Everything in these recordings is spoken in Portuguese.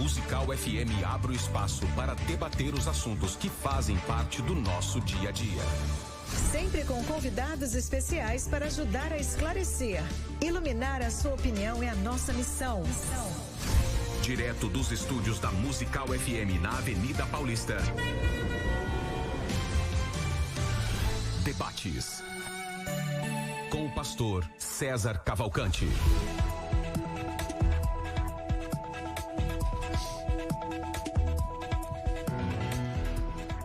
Musical FM abre o espaço para debater os assuntos que fazem parte do nosso dia a dia. Sempre com convidados especiais para ajudar a esclarecer. Iluminar a sua opinião é a nossa missão. Direto dos estúdios da Musical FM na Avenida Paulista. Debates. Com o pastor César Cavalcante.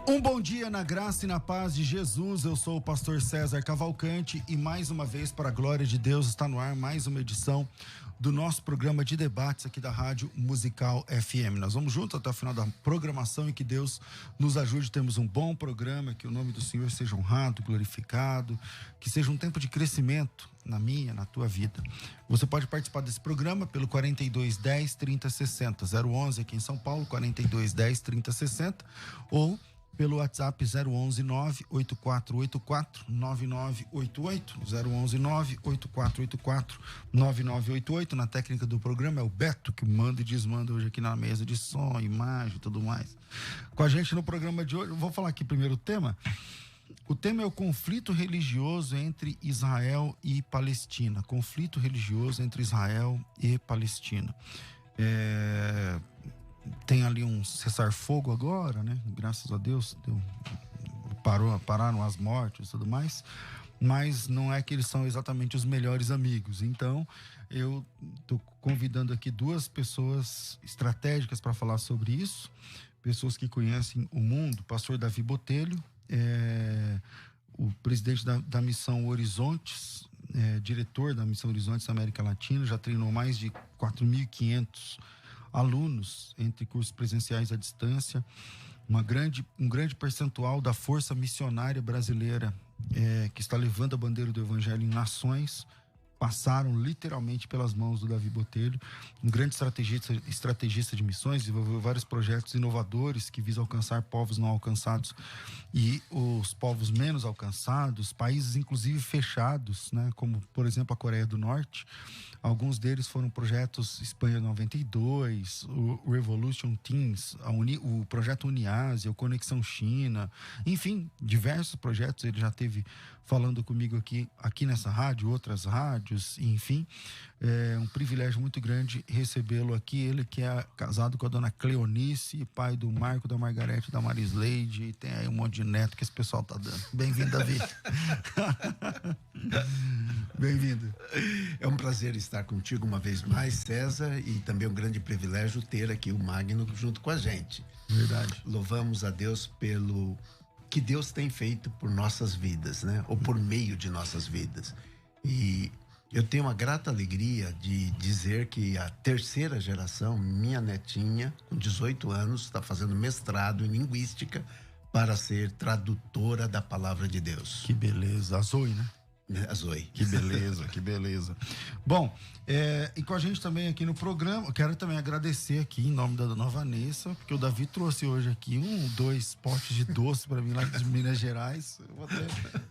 Um bom dia na graça e na paz de Jesus. Eu sou o pastor César Cavalcante e mais uma vez, para a glória de Deus, está no ar mais uma edição do nosso programa de debates aqui da Rádio Musical FM. Nós vamos juntos até o final da programação e que Deus nos ajude. Temos um bom programa, que o nome do Senhor seja honrado, glorificado, que seja um tempo de crescimento na minha, na tua vida. Você pode participar desse programa pelo 4210 3060, 011 aqui em São Paulo, 4210 3060, ou pelo WhatsApp 011 98484 9988, 011 98484 9988. Na técnica do programa é o Beto que manda e desmanda hoje aqui na mesa de som, imagem e tudo mais. Com a gente no programa de hoje, eu vou falar aqui primeiro o tema. O tema é o conflito religioso entre Israel e Palestina. Conflito religioso entre Israel e Palestina. Tem ali um cessar-fogo agora, né? Graças a Deus, pararam as mortes e tudo mais, mas não é que eles são exatamente os melhores amigos. Então, eu tô convidando aqui duas pessoas estratégicas para falar sobre isso, pessoas que conhecem o mundo. Pastor Davi Botelho, o presidente da Missão Horizontes, diretor da Missão Horizontes da América Latina, já treinou mais de 4.500 alunos entre cursos presenciais à distância, um grande percentual da força missionária brasileira que está levando a bandeira do Evangelho em nações, passaram literalmente pelas mãos do Davi Botelho, um grande estrategista de missões, desenvolveu vários projetos inovadores que visam alcançar povos não alcançados e os povos menos alcançados, países inclusive fechados, né, como por exemplo a Coreia do Norte. Alguns deles foram projetos Espanha 92, o Revolution Teams, o projeto Uniásia, o Conexão China, enfim, diversos projetos. Ele já esteve falando comigo aqui nessa rádio, outras rádios, enfim. É um privilégio muito grande recebê-lo aqui. Ele que é casado com a dona Cleonice, pai do Marco, da Margarete, da Marisleide, e tem aí um monte de neto que esse pessoal tá dando. Bem-vindo, Davi. Bem-vindo. É um prazer estar contigo uma vez mais, César, e também um grande privilégio ter aqui o Magno junto com a gente. Verdade. Louvamos a Deus pelo que Deus tem feito por nossas vidas, né? Ou por meio de nossas vidas. E eu tenho uma grata alegria de dizer que a terceira geração, minha netinha, com 18 anos, está fazendo mestrado em linguística para ser tradutora da palavra de Deus. Que beleza. A Zoe, né? A Zoe. Que beleza, que beleza. Bom, e com a gente também aqui no programa, eu quero também agradecer aqui em nome da dona Vanessa, porque o Davi trouxe hoje aqui 2 potes de doce para mim lá de Minas Gerais. Eu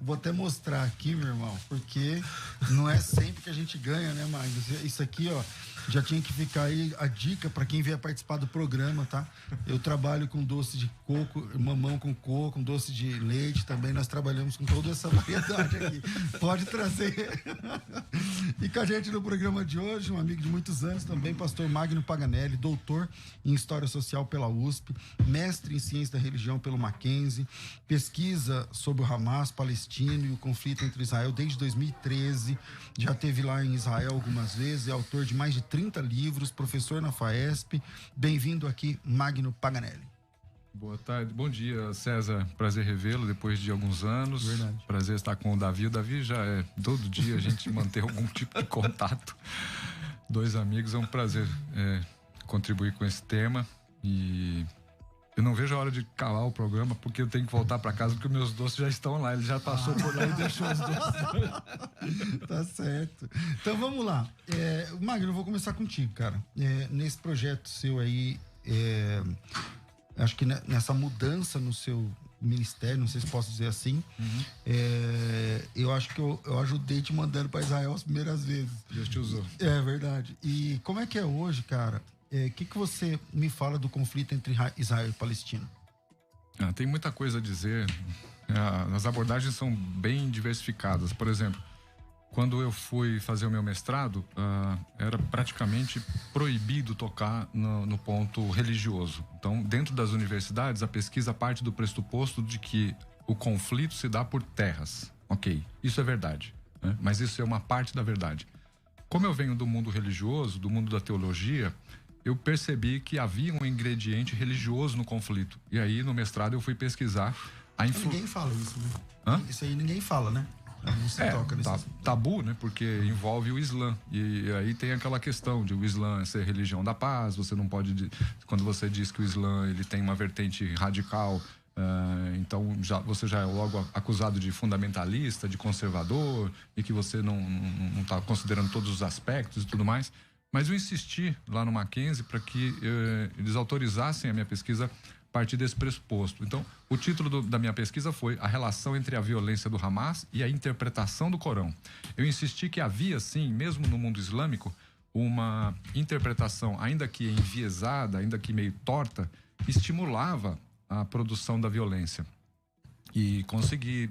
vou até mostrar aqui, meu irmão, porque não é sempre que a gente ganha, né, Marcos? Isso aqui, ó, já tinha que ficar aí a dica para quem vier participar do programa, tá? Eu trabalho com doce de coco, mamão com coco, com doce de leite também. Nós trabalhamos com toda essa variedade aqui. Pode trazer. E com a gente no programa de hoje, um amigo de muitos anos também, pastor Magno Paganelli, doutor em História Social pela USP, mestre em Ciência da Religião pelo Mackenzie, pesquisa sobre o Hamas palestino e o conflito entre Israel desde 2013, já esteve lá em Israel algumas vezes, é autor de mais de 30 livros, professor na FAESP. Bem-vindo aqui, Magno Paganelli. Boa tarde, bom dia, César, prazer revê-lo depois de alguns anos. Verdade. Prazer estar com o Davi. O Davi já é todo dia a gente manter algum tipo de contato. 2 amigos, é um prazer contribuir com esse tema e eu não vejo a hora de calar o programa porque eu tenho que voltar para casa porque meus doces já estão lá, ele já passou por lá e deixou os doces. Tá certo. Então vamos lá. Magno, eu vou começar contigo, cara. Nesse projeto seu aí, acho que nessa mudança no seu ministério, não sei se posso dizer assim, eu acho que eu ajudei te mandando para Israel as primeiras vezes. Deus te usou. É verdade. E como é que é hoje, cara, O que você me fala do conflito entre Israel e Palestina? Tem muita coisa a dizer. As abordagens são bem diversificadas. Por exemplo, quando eu fui fazer o meu mestrado, era praticamente proibido tocar no ponto religioso. Então, dentro das universidades, a pesquisa parte do pressuposto de que o conflito se dá por terras. Ok, isso é verdade, né? Mas isso é uma parte da verdade. Como eu venho do mundo religioso, do mundo da teologia, eu percebi que havia um ingrediente religioso no conflito. E aí, no mestrado, eu fui pesquisar a influência. Ninguém fala isso, né? Isso aí ninguém fala, né? Não se toca nesse tabu, né? Porque envolve o Islã. E aí tem aquela questão de o Islã ser religião da paz. Você não pode... Quando você diz que o Islã ele tem uma vertente radical, então você já é logo acusado de fundamentalista, de conservador, e que você não está considerando todos os aspectos e tudo mais. Mas eu insisti lá no Mackenzie para que eles autorizassem a minha pesquisa a partir desse pressuposto. Então, o título da minha pesquisa foi A Relação entre a Violência do Hamas e a Interpretação do Corão. Eu insisti que havia, sim, mesmo no mundo islâmico, uma interpretação, ainda que enviesada, ainda que meio torta, estimulava a produção da violência. E consegui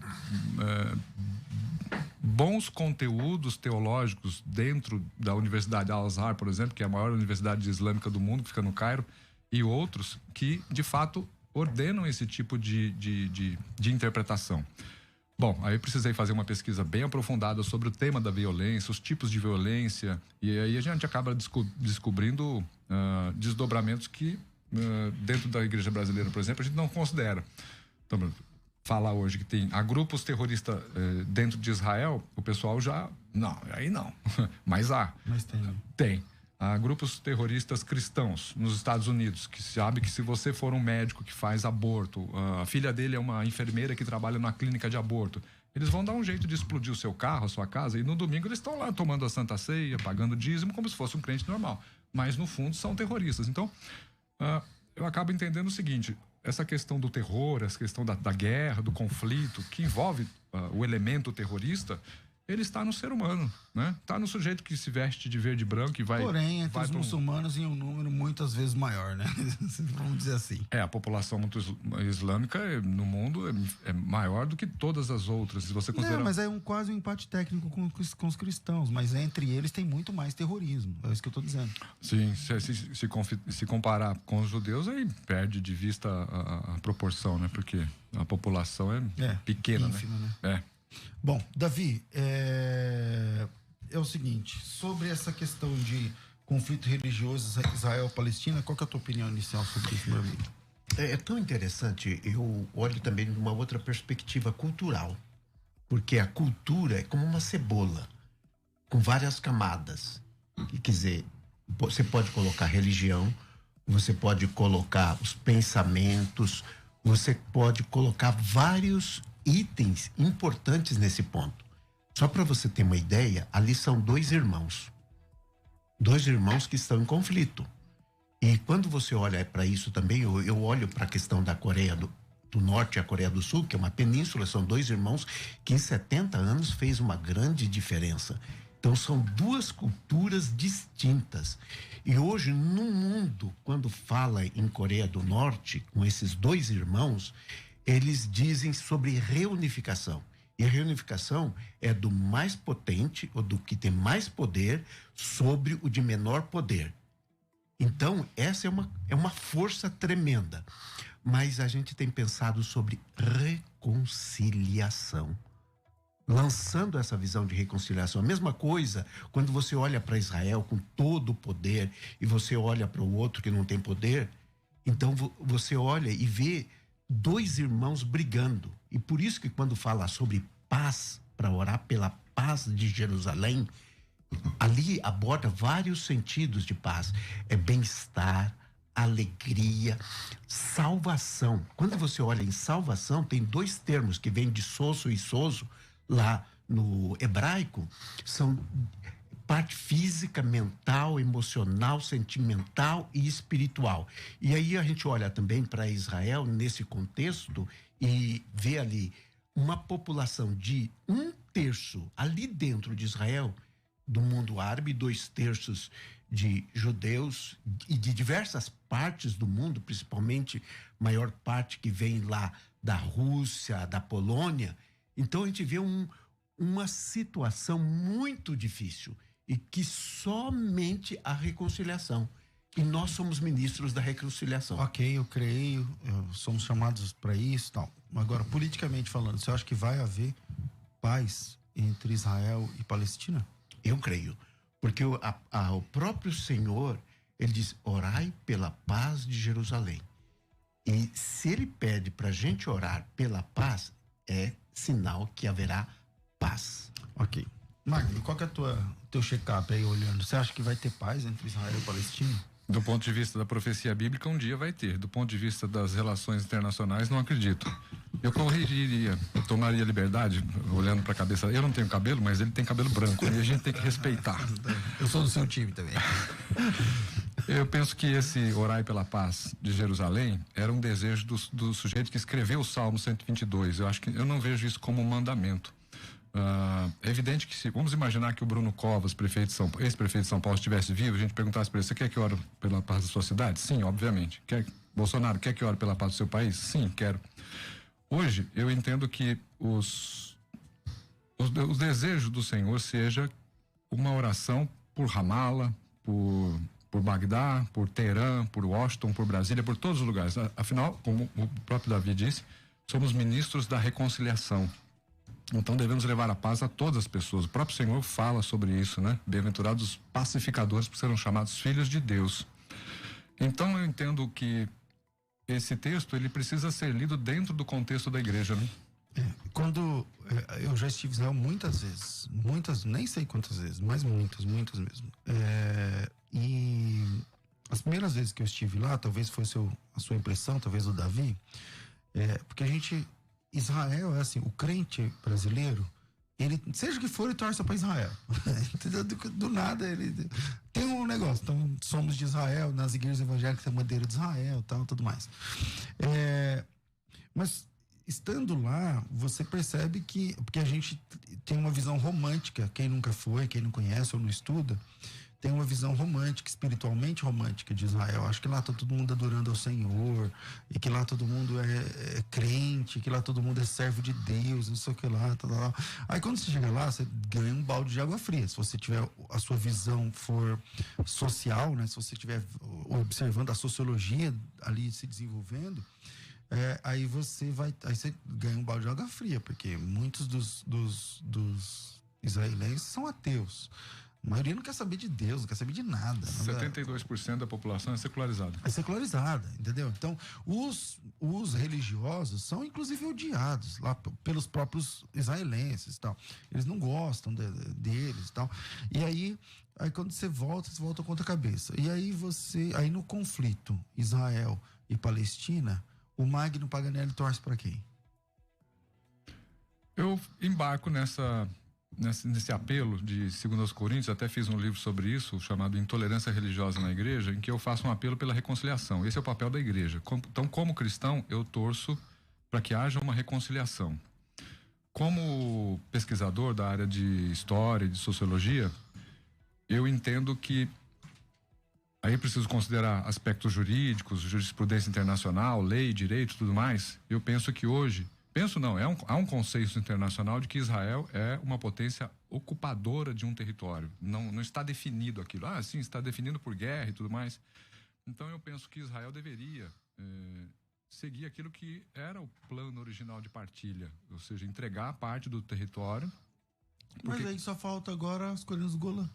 bons conteúdos teológicos dentro da Universidade Al-Azhar, por exemplo, que é a maior universidade islâmica do mundo, que fica no Cairo, e outros que, de fato, ordenam esse tipo de interpretação. Bom, aí eu precisei fazer uma pesquisa bem aprofundada sobre o tema da violência, os tipos de violência, e aí a gente acaba descobrindo desdobramentos que, dentro da igreja brasileira, por exemplo, a gente não considera. Então, falar hoje que há grupos terroristas dentro de Israel, o pessoal já... Não, aí não. Mas há. Mas tem. Tem. Há grupos terroristas cristãos nos Estados Unidos, que sabe que se você for um médico que faz aborto, a filha dele é uma enfermeira que trabalha numa clínica de aborto, eles vão dar um jeito de explodir o seu carro, a sua casa, e no domingo eles estão lá tomando a Santa Ceia, pagando dízimo, como se fosse um crente normal. Mas, no fundo, são terroristas. Então, eu acabo entendendo o seguinte: essa questão do terror, essa questão da guerra, do conflito, que envolve o elemento terrorista, ele está no ser humano, né? Está no sujeito que se veste de verde e branco e vai... Porém, entre os muçulmanos em um número muitas vezes maior, né? Vamos dizer assim. A população islâmica no mundo é maior do que todas as outras, se você considerar... Mas é quase um empate técnico com os cristãos, mas entre eles tem muito mais terrorismo, é isso que eu estou dizendo. Sim, se comparar com os judeus, aí perde de vista a proporção, né? Porque a população é pequena, ínfima, né? Bom, Davi, é o seguinte, sobre essa questão de conflito religioso Israel-Palestina, qual que é a tua opinião inicial sobre isso, meu amigo? É tão interessante, eu olho também de uma outra perspectiva cultural, porque a cultura é como uma cebola, com várias camadas. Quer dizer, você pode colocar religião, você pode colocar os pensamentos, você pode colocar vários itens importantes nesse ponto. Só para você ter uma ideia, ali são dois irmãos que estão em conflito. E quando você olha para isso também, eu olho para a questão da Coreia do Norte e a Coreia do Sul, que é uma península, são dois irmãos que em 70 anos fez uma grande diferença. Então são duas culturas distintas. E hoje no mundo, quando fala em Coreia do Norte, com esses dois irmãos, eles dizem sobre reunificação. E a reunificação é do mais potente, ou do que tem mais poder, sobre o de menor poder. Então, essa é uma força tremenda. Mas a gente tem pensado sobre reconciliação. Lançando essa visão de reconciliação. A mesma coisa quando você olha para Israel com todo o poder e você olha para o outro que não tem poder. Então, você olha e vê dois irmãos brigando. E por isso que quando fala sobre paz, para orar pela paz de Jerusalém, ali aborda vários sentidos de paz. É bem-estar, alegria, salvação. Quando você olha em salvação, tem dois termos que vêm de soso e soso, lá no hebraico, são parte física, mental, emocional, sentimental e espiritual. E aí a gente olha também para Israel nesse contexto e vê ali uma população de 1/3 ali dentro de Israel do mundo árabe, 2/3 de judeus e de diversas partes do mundo, principalmente maior parte que vem lá da Rússia, da Polônia. Então a gente vê uma situação muito difícil e que somente a reconciliação. E nós somos ministros da reconciliação. Ok, eu creio, somos chamados para isso e tal. Agora, politicamente falando, você acha que vai haver paz entre Israel e Palestina? Eu creio. Porque o próprio Senhor, ele diz, orai pela paz de Jerusalém. E se ele pede para a gente orar pela paz, é sinal que haverá paz. Ok. Magno, qual que é teu check-up aí olhando? Você acha que vai ter paz entre Israel e Palestina? Do ponto de vista da profecia bíblica, um dia vai ter. Do ponto de vista das relações internacionais, não acredito. Eu corrigiria, eu tomaria liberdade, olhando para a cabeça. Eu não tenho cabelo, mas ele tem cabelo branco, e a gente tem que respeitar. Eu sou do seu time também. Eu penso que esse orai pela paz de Jerusalém era um desejo do sujeito que escreveu o Salmo 122. Eu não vejo isso como um mandamento. É evidente que vamos imaginar que o Bruno Covas, ex-prefeito de São Paulo, estivesse vivo, a gente perguntasse para ele, você quer que ore pela paz da sua cidade? Sim, obviamente. Bolsonaro, quer que ore pela paz do seu país? Sim, quero. Hoje, eu entendo que os desejos do Senhor seja uma oração por Ramala, por Bagdá, por Teherã, por Washington, por Brasília, por todos os lugares. Afinal, como o próprio Davi disse, somos ministros da reconciliação. Então devemos levar a paz a todas as pessoas. O próprio Senhor fala sobre isso, né? Bem-aventurados os pacificadores, porque serão chamados filhos de Deus. Então eu entendo que esse texto, ele precisa ser lido dentro do contexto da igreja, né? Eu já estive em Israel muitas vezes, nem sei quantas vezes, mas muitas mesmo. E as primeiras vezes que eu estive lá, talvez fosse a sua impressão, talvez o Davi, porque Israel é assim, o crente brasileiro, ele, seja o que for, ele torce para Israel. Entendeu? Do nada, ele tem um negócio. Então, somos de Israel, nas igrejas evangélicas tem a bandeira de Israel, tal, tudo mais. Mas, estando lá, você percebe porque a gente tem uma visão romântica, quem nunca foi, quem não conhece ou não estuda, tem uma visão romântica, espiritualmente romântica de Israel. Acho que lá tá todo mundo adorando ao Senhor, e que lá todo mundo é crente, que lá todo mundo é servo de Deus, não sei o que lá, tal. Aí quando você chega lá, você ganha um balde de água fria. Se você tiver, a sua visão for social, né? Se você estiver observando a sociologia ali se desenvolvendo, aí você ganha um balde de água fria, porque muitos dos israelenses são ateus. A maioria não quer saber de Deus, não quer saber de nada. 72% da população é secularizada. É secularizada, entendeu? Então, os religiosos são, inclusive, odiados lá pelos próprios israelenses e tal. Eles não gostam deles e tal. E aí quando você volta contra a cabeça. E aí aí no conflito Israel e Palestina, o Magno Paganelli torce para quem? Eu embarco nesse apelo de 2 Coríntios, até fiz um livro sobre isso, chamado Intolerância Religiosa na Igreja, em que eu faço um apelo pela reconciliação. Esse é o papel da igreja. Então, como cristão, eu torço para que haja uma reconciliação. Como pesquisador da área de história e de sociologia, eu entendo que aí preciso considerar aspectos jurídicos, jurisprudência internacional, lei, direito e tudo mais. Eu penso que hoje... há um consenso internacional de que Israel é uma potência ocupadora de um território. Não está definido aquilo. Sim, está definido por guerra e tudo mais. Então eu penso que Israel deveria seguir aquilo que era o plano original de partilha, ou seja, entregar parte do território. Mas aí só falta agora as colinas do Golã.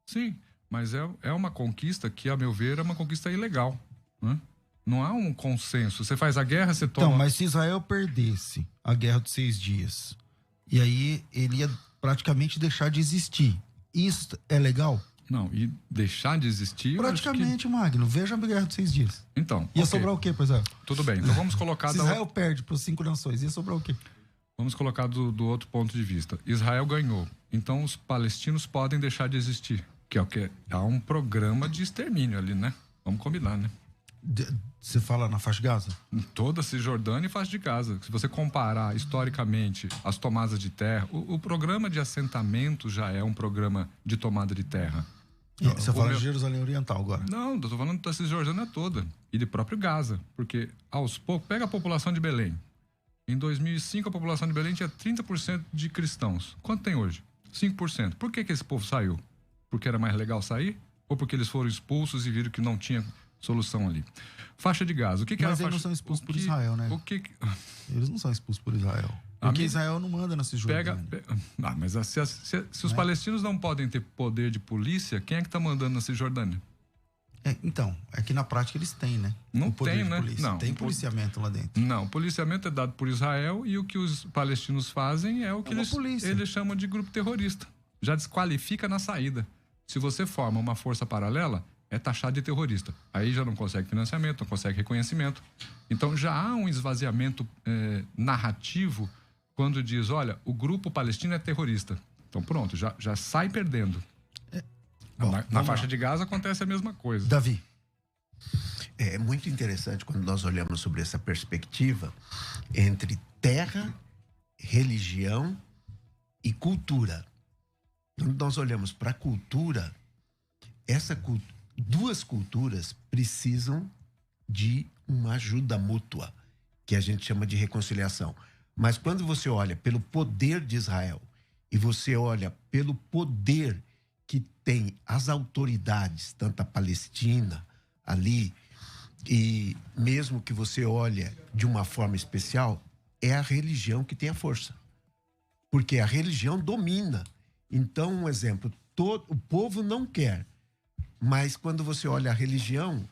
Sim, mas é uma conquista que, a meu ver, é uma conquista ilegal, né? Não há um consenso. Você faz a guerra, você toma... Então, mas se Israel perdesse a Guerra dos 6 Dias, e aí ele ia praticamente deixar de existir, isso é legal? Não, e deixar de existir... Praticamente, Magno. Veja a Guerra dos 6 Dias. Então, ia sobrar o quê, por exemplo? Tudo bem, então vamos colocar... Se Israel perde para as 5 nações, ia sobrar o quê? Vamos colocar do outro ponto de vista. Israel ganhou. Então, os palestinos podem deixar de existir. Que é o que? Há um programa de extermínio ali, né? Vamos combinar, né? Você fala na faixa de Gaza? Em toda a Cisjordânia e faixa de Gaza. Se você comparar historicamente as tomadas de terra, o programa de assentamento já é um programa de tomada de terra. Você fala de Jerusalém Oriental agora? Não, estou falando da Cisjordânia toda e de próprio Gaza, porque aos poucos, pega a população de Belém. Em 2005 a população de Belém tinha 30% de cristãos. Quanto tem hoje? 5%. Por que esse povo saiu? Porque era mais legal sair? Ou porque eles foram expulsos e viram que não tinha solução ali? Faixa de Gaza. O que Mas era eles não são expulsos por Israel, né? Eles não são expulsos por Israel. Porque Israel não manda na Cisjordânia. Mas se os palestinos não podem ter poder de polícia, quem é que está mandando na Cisjordânia? Então, é que na prática eles têm, né? Não tem, né? Não, tem policiamento lá dentro. Não, o policiamento é dado por Israel e o que os palestinos fazem é o que eles chamam de grupo terrorista. Já desqualifica na saída. Se você forma uma força paralela, é taxado de terrorista. Aí já não consegue financiamento, não consegue reconhecimento. Então já há um esvaziamento narrativo quando diz, olha, o grupo palestino é terrorista. Então pronto, já sai perdendo. Na faixa de Gaza acontece a mesma coisa. Davi. É muito interessante quando nós olhamos sobre essa perspectiva entre terra, religião e cultura. Quando nós olhamos para a cultura, duas culturas precisam de uma ajuda mútua, que a gente chama de reconciliação. Mas quando você olha pelo poder de Israel e você olha pelo poder que tem as autoridades, tanto a Palestina ali, e mesmo que você olhe de uma forma especial, é a religião que tem a força. Porque a religião domina. Então, um exemplo, o povo não quer, mas quando você olha a religião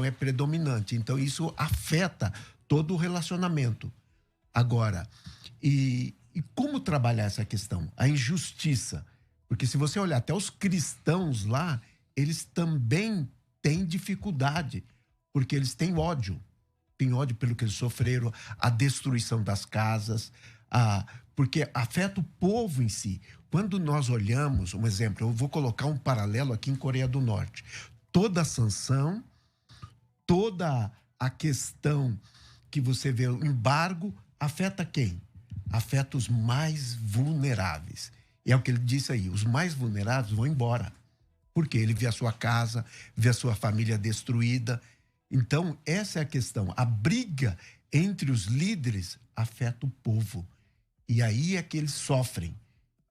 é predominante. Então, isso afeta todo o relacionamento. Agora, e como trabalhar essa questão? A injustiça. Porque se você olhar até os cristãos lá, eles também têm dificuldade, porque eles têm ódio. Têm ódio pelo que eles sofreram, a destruição das casas, porque afeta o povo em si. Quando nós olhamos, um exemplo, eu vou colocar um paralelo aqui em Coreia do Norte. Toda a sanção, toda a questão que você vê, o embargo, afeta quem? Afeta os mais vulneráveis. E é o que ele disse aí, os mais vulneráveis vão embora. Porque ele vê a sua casa, vê a sua família destruída. Então, essa é a questão. A briga entre os líderes afeta o povo. E aí é que eles sofrem.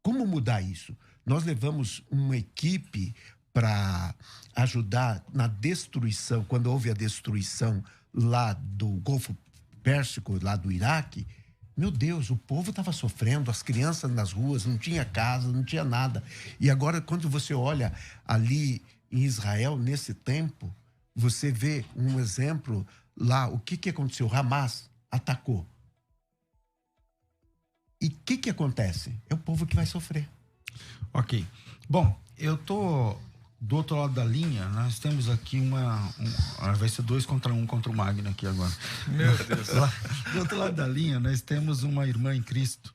Como mudar isso? Nós levamos uma equipe para ajudar na destruição, quando houve a destruição lá do Golfo Pérsico, lá do Iraque. Meu Deus, o povo estava sofrendo, as crianças nas ruas, não tinha casa, não tinha nada. E agora, quando você olha ali em Israel, nesse tempo, você vê um exemplo lá, o que aconteceu? Hamas atacou. E o que acontece? É o povo que vai sofrer. Ok. Bom, eu tô do outro lado da linha, nós temos aqui vai ser 2 contra 1 contra o Magno aqui agora. Meu Deus. Do outro lado da linha, nós temos uma irmã em Cristo,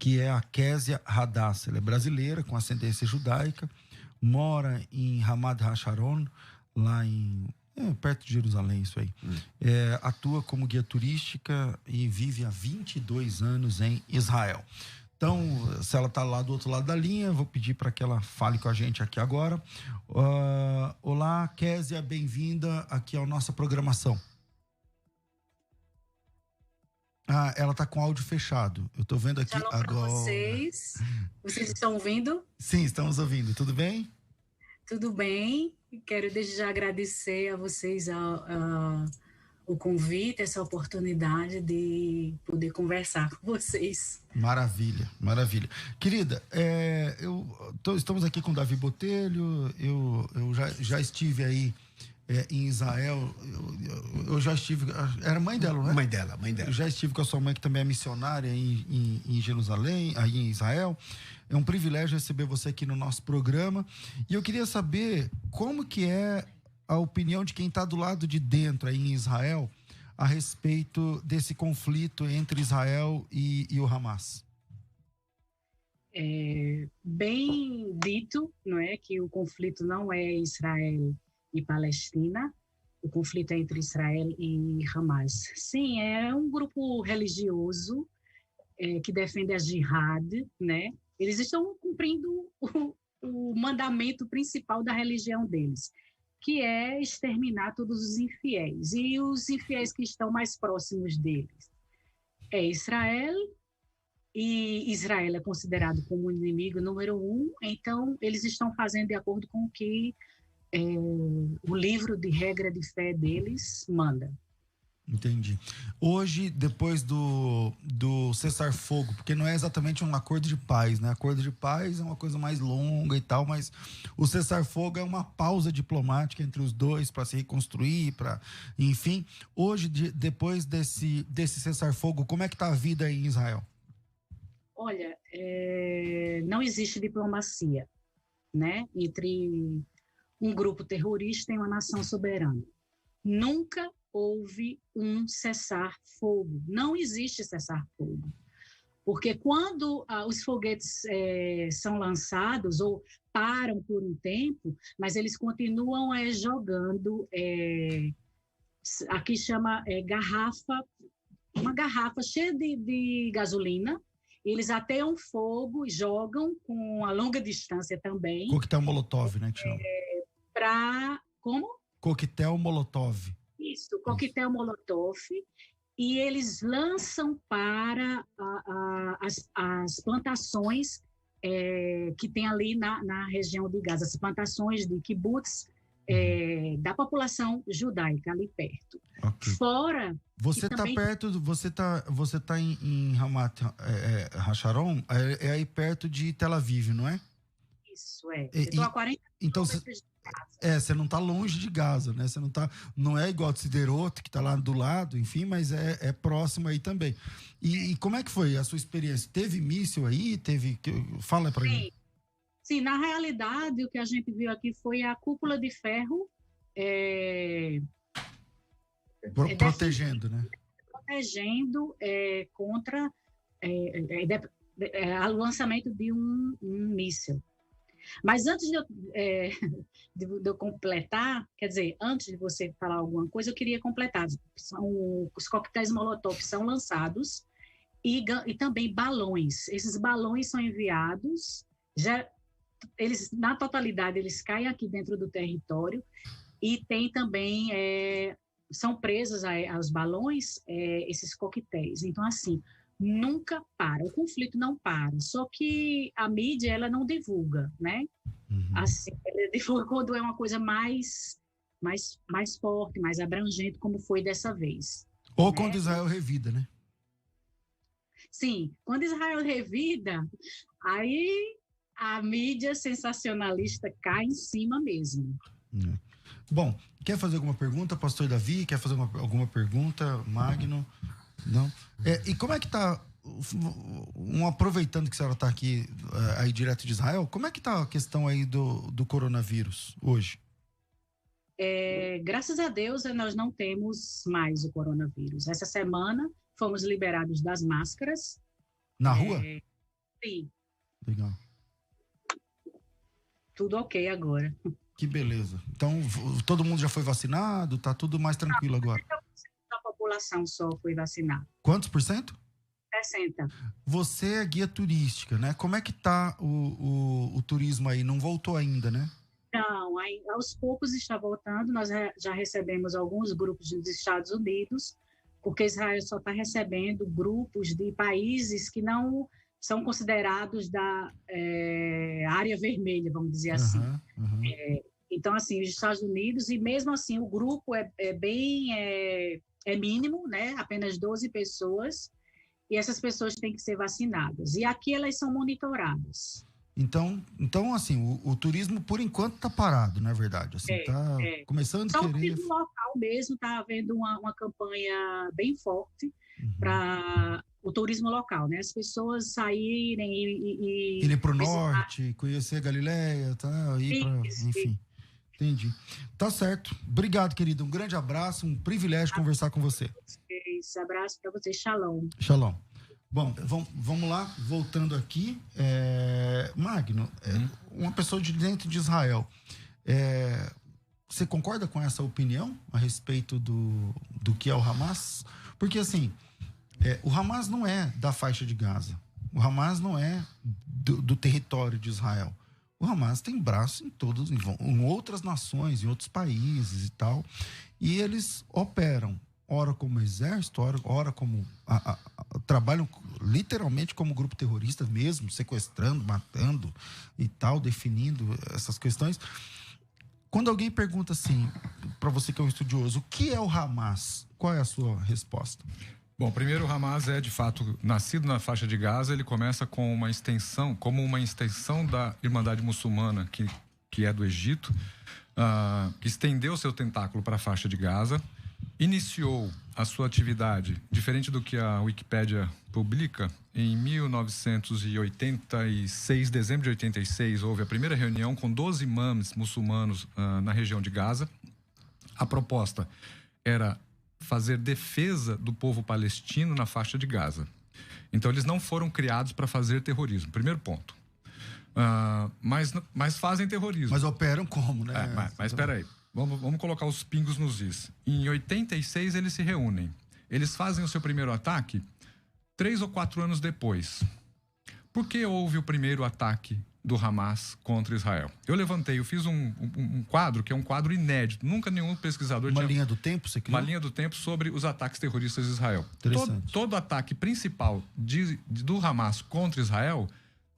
que é a Késia Hadass. Ela é brasileira, com ascendência judaica, mora em Hamad HaSharon, lá perto de Jerusalém, isso aí. Atua como guia turística e vive há 22 anos em Israel. Então, se ela está lá do outro lado da linha, eu vou pedir para que ela fale com a gente aqui agora. Olá, Késia, bem-vinda aqui à nossa programação. Ela está com áudio fechado. Eu estou vendo aqui agora. Vocês estão ouvindo? Sim, estamos ouvindo. Tudo bem? Tudo bem. Quero desde já agradecer a vocês o convite, essa oportunidade de poder conversar com vocês. Maravilha, maravilha. Querida, estamos aqui com o Davi Botelho, eu já estive aí em Israel, eu já estive, era mãe dela, né? Mãe dela. Eu já estive com a sua mãe, que também é missionária em Jerusalém, aí em Israel. É um privilégio receber você aqui no nosso programa. E eu queria saber como que é a opinião de quem está do lado de dentro aí em Israel a respeito desse conflito entre Israel e o Hamas. Bem dito, não é, que o conflito não é Israel e Palestina, o conflito entre Israel e Hamas. Sim, é um grupo religioso que defende a jihad, né? Eles estão cumprindo o mandamento principal da religião deles, que é exterminar todos os infiéis. E os infiéis que estão mais próximos deles é Israel, e Israel é considerado como o inimigo número 1, então eles estão fazendo de acordo com o que o livro de regra de fé deles manda. Entendi. Hoje, depois do cessar-fogo, porque não é exatamente um acordo de paz, né? Acordo de paz é uma coisa mais longa e tal, mas o cessar-fogo é uma pausa diplomática entre os dois para se reconstruir, enfim. Hoje, depois desse cessar-fogo, como é que está a vida aí em Israel? Olha, não existe diplomacia, né? Entre um grupo terrorista e uma nação soberana. Nunca houve um cessar-fogo. Não existe cessar-fogo. Porque quando os foguetes são lançados ou param por um tempo, mas eles continuam jogando, aqui chama uma garrafa cheia de gasolina, eles ateiam fogo e jogam com a longa distância também. Coquetel Molotov, né, que chama? Como? Coquetel Molotov. Isso, coquetel Molotov, e eles lançam para as plantações que tem ali na região de Gaza, as plantações de kibbutz da população judaica ali perto. Okay. Fora... Você está também... perto, você tá em Ramat Hasharon, é aí perto de Tel Aviv, não é? Isso, eu estou a 40 então, quilômetros de Gaza. Você não está longe de Gaza, né? Você não é igual de Sideroto, que está lá do lado, enfim, mas é próximo aí também. E como é que foi a sua experiência? Teve míssil aí? Fala para mim. Sim, na realidade, o que a gente viu aqui foi a cúpula de ferro protegendo, né? Protegendo contra o lançamento de um míssil. Mas antes de eu completar, quer dizer, antes de você falar alguma coisa, eu queria completar. Os coquetéis Molotov são lançados e também balões. Esses balões são enviados, na totalidade, eles caem aqui dentro do território e tem também, são presos aos balões esses coquetéis. Então, assim, nunca para, o conflito não para, só que a mídia, ela não divulga, né? Assim, ela divulga quando é uma coisa mais forte, mais abrangente, como foi dessa vez. Ou quando Israel revida, né? Sim, quando Israel revida, aí a mídia sensacionalista cai em cima mesmo. Bom, quer fazer alguma pergunta, pastor Davi? Quer fazer alguma pergunta, Magno? Não? E como é que está, aproveitando que a senhora está aqui aí direto de Israel, como é que está a questão aí do coronavírus hoje? Graças a Deus, nós não temos mais o coronavírus. Essa semana fomos liberados das máscaras. Na rua? Sim. Legal. Tudo ok agora. Que beleza. Então, todo mundo já foi vacinado? Tá tudo mais tranquilo agora? A população só foi vacinada. Quantos por cento? 60%. Você é guia turística, né? Como é que tá o turismo aí? Não voltou ainda, né? Não, aos poucos está voltando. Nós já recebemos alguns grupos dos Estados Unidos, porque Israel só está recebendo grupos de países que não são considerados da área vermelha, vamos dizer assim. Então, assim, os Estados Unidos, e mesmo assim o grupo é mínimo, né? Apenas 12 pessoas, e essas pessoas têm que ser vacinadas. E aqui elas são monitoradas. Então assim, o turismo, por enquanto, está parado, não é verdade? Assim, está começando a querer... Só o turismo local mesmo está havendo uma campanha bem forte para o turismo local, né? As pessoas saírem e irem para o norte, conhecer Galileia, tá? Enfim. Entendi. Tá certo. Obrigado, querido. Um grande abraço, um privilégio conversar com você. Esse abraço para você. Shalom. Shalom. Bom, vamos lá, voltando aqui. Magno, uma pessoa de dentro de Israel. Você concorda com essa opinião a respeito do que é o Hamas? Porque, assim, o Hamas não é da faixa de Gaza. O Hamas não é do território de Israel. O Hamas tem braços em outras nações, em outros países e tal. E eles operam, ora como exército, ora como... trabalham literalmente como grupo terrorista mesmo, sequestrando, matando e tal, definindo essas questões. Quando alguém pergunta assim, para você que é um estudioso, o que é o Hamas? Qual é a sua resposta? Bom, primeiro, o Hamas é, de fato, nascido na faixa de Gaza. Ele começa como uma extensão da Irmandade Muçulmana, que é do Egito, que estendeu seu tentáculo para a faixa de Gaza, iniciou a sua atividade, diferente do que a Wikipédia publica, em 1986, dezembro de 86, houve a primeira reunião com 12 imãs muçulmanos na região de Gaza. A proposta era fazer defesa do povo palestino na faixa de Gaza. Então, eles não foram criados para fazer terrorismo. Primeiro ponto. Mas fazem terrorismo. Mas operam como, né? Mas espera aí. Vamos colocar os pingos nos is. Em 86, eles se reúnem. Eles fazem o seu primeiro ataque 3 ou 4 anos depois. Por que houve o primeiro ataque do Hamas contra Israel? Eu fiz um quadro, que é um quadro inédito. Nunca nenhum pesquisador tinha... Uma linha do tempo, você criou? Uma linha do tempo sobre os ataques terroristas de Israel. Todo ataque principal do Hamas contra Israel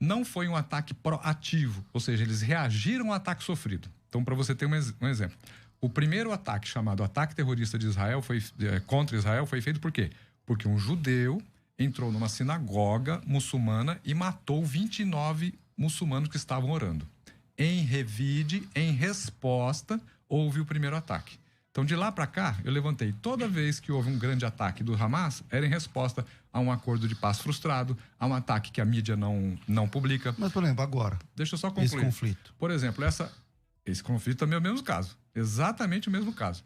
não foi um ataque proativo, ou seja, eles reagiram ao ataque sofrido. Então, para você ter um exemplo, o primeiro ataque, chamado ataque terrorista de Israel, contra Israel, foi feito por quê? Porque um judeu entrou numa sinagoga muçulmana e matou 29 muçulmanos que estavam orando. Em resposta, houve o primeiro ataque. Então, de lá para cá, eu levantei. Toda vez que houve um grande ataque do Hamas, era em resposta a um acordo de paz frustrado, a um ataque que a mídia não publica. Mas, por exemplo, agora... Deixa eu só concluir. Esse conflito. Por exemplo, esse conflito também é o mesmo caso. Exatamente o mesmo caso.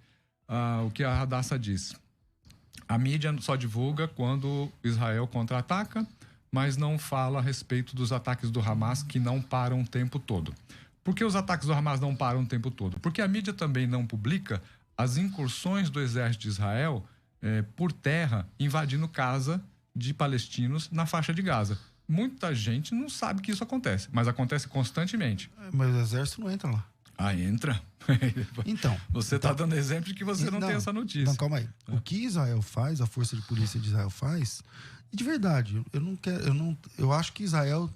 O que a Radassa disse. A mídia só divulga quando Israel contra-ataca, mas não fala a respeito dos ataques do Hamas, que não param o tempo todo. Por que os ataques do Hamas não param o tempo todo? Porque a mídia também não publica as incursões do exército de Israel por terra, invadindo casa de palestinos na faixa de Gaza. Muita gente não sabe que isso acontece, mas acontece constantemente. Mas o exército não entra lá. Entra. Então. Você está dando exemplo de que você não tem essa notícia. Não, calma aí. O que Israel faz, a força de polícia de Israel faz, e de verdade, eu acho que Israel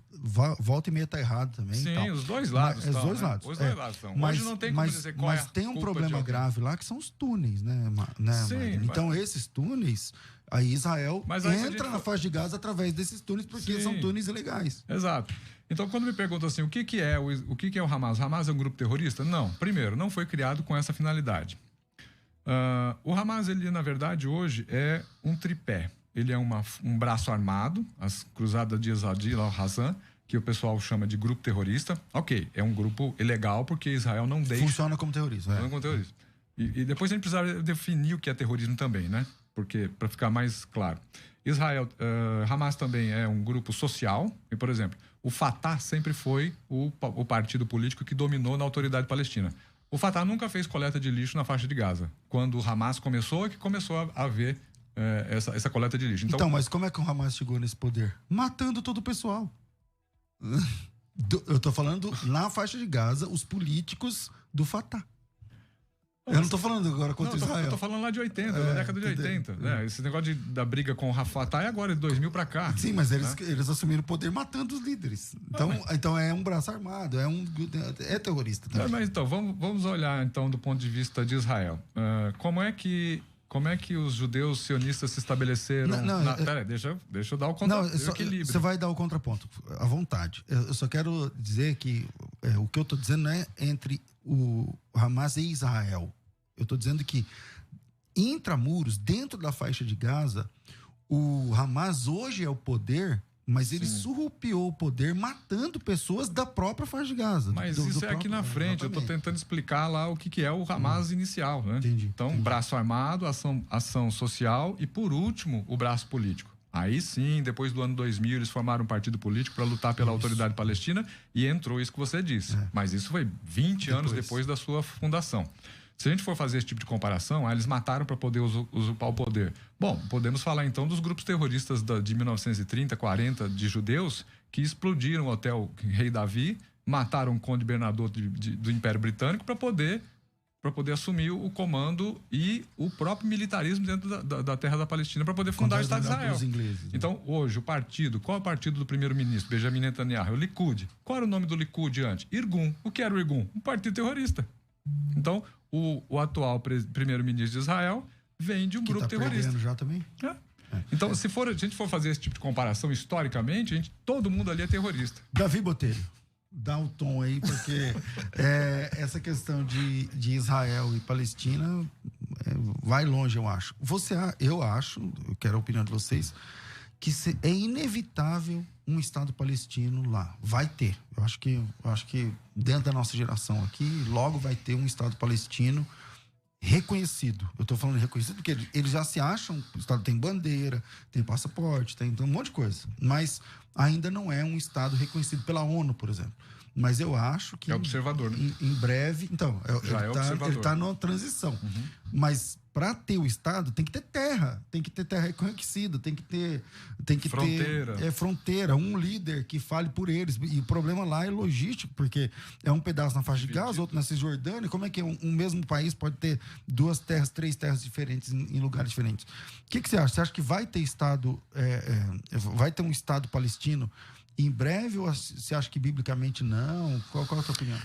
volta e meia tá errado também. Sim, tal. os dois lados estão. Os dois lados. Os dois lados estão. Mas, hoje não tem como dizer qual mas tem um problema grave lá, que são os túneis, né? Sim, então, esses túneis, aí Israel entra na faixa de Gaza através desses túneis, porque são túneis ilegais. Exato. Então, quando me perguntam assim, o que é o Hamas? O Hamas é um grupo terrorista? Não. Primeiro, não foi criado com essa finalidade. O Hamas, ele, na verdade, hoje é um tripé. Ele é um braço armado, as Cruzadas de Adil al-Hassan, que o pessoal chama de grupo terrorista. Ok, é um grupo ilegal porque Israel não deixa... Funciona como terrorismo. Funciona como terrorismo. E depois a gente precisa definir o que é terrorismo também, né? Porque, para ficar mais claro. Hamas também é um grupo social. E, por exemplo, o Fatah sempre foi o partido político que dominou na autoridade palestina. O Fatah nunca fez coleta de lixo na faixa de Gaza. Quando o Hamas começou, é que começou a haver essa coleta de lixo. Então, mas como é que o Hamas chegou nesse poder? Matando todo o pessoal. Eu tô falando na faixa de Gaza, os políticos do Fatah. Eu não tô falando agora contra Israel. Eu tô falando lá de 80, da década de 80. Né? Esse negócio da briga com o Fatah é agora, de 2000 pra cá. Sim, mas eles assumiram o poder matando os líderes. Então é um braço armado, é terrorista também. Mas então, vamos olhar então do ponto de vista de Israel. Como é que os judeus sionistas se estabeleceram? Peraí, deixa eu dar o equilíbrio. Você vai dar o contraponto, à vontade. Eu só quero dizer que o que eu tô dizendo não é entre o Hamas e Israel. Eu tô dizendo que intramuros, dentro da faixa de Gaza, o Hamas hoje é o poder, mas ele surrupiou o poder matando pessoas da própria faixa de Gaza. Mas isso é aqui na frente. Eu tô tentando explicar lá o que é o Hamas inicial, né? Entendi. Braço armado, ação social e, por último, o braço político. Aí sim, depois do ano 2000, eles formaram um partido político para lutar pela autoridade palestina e entrou isso que você disse. Mas isso foi 20 anos depois da sua fundação. Se a gente for fazer esse tipo de comparação, eles mataram para poder usurpar o poder. Bom, podemos falar então dos grupos terroristas de 1930, 40, de judeus, que explodiram o hotel Rei Davi, mataram o conde Bernardo do Império Britânico para poder assumir o comando e o próprio militarismo dentro da terra da Palestina para poder fundar o Estado de Israel. Ingleses, né? Então, hoje, qual é o partido do primeiro-ministro, Benjamin Netanyahu? É o Likud. Qual era o nome do Likud antes? Irgun. O que era o Irgun? Um partido terrorista. Então, o atual primeiro-ministro de Israel vem de um grupo terrorista. Já também? Então, se a gente for fazer esse tipo de comparação historicamente, todo mundo ali é terrorista. Davi Botelho, dá um tom aí, porque essa questão de Israel e Palestina vai longe, eu acho. Eu quero a opinião de vocês, que é inevitável um Estado palestino lá. Vai ter. Eu acho que dentro da nossa geração aqui, logo vai ter um Estado palestino reconhecido. Eu estou falando reconhecido porque eles já se acham, o Estado tem bandeira, tem passaporte, tem um monte de coisa. Mas ainda não é um Estado reconhecido pela ONU, por exemplo. Mas eu acho que... É observador, né? Em breve... Então, ele está numa transição. Uhum. Mas para ter o Estado, tem que ter terra. Tem que ter terra reconhecida, tem que ter fronteira, um líder que fale por eles. E o problema lá é logístico, porque é um pedaço na faixa de Gaza, outro na Cisjordânia. Como é que um mesmo país pode ter 2 terras, 3 terras diferentes em lugares diferentes? O que você acha? Você acha que vai ter Estado... vai ter um Estado palestino em breve, ou você acha que biblicamente não? Qual é a tua opinião?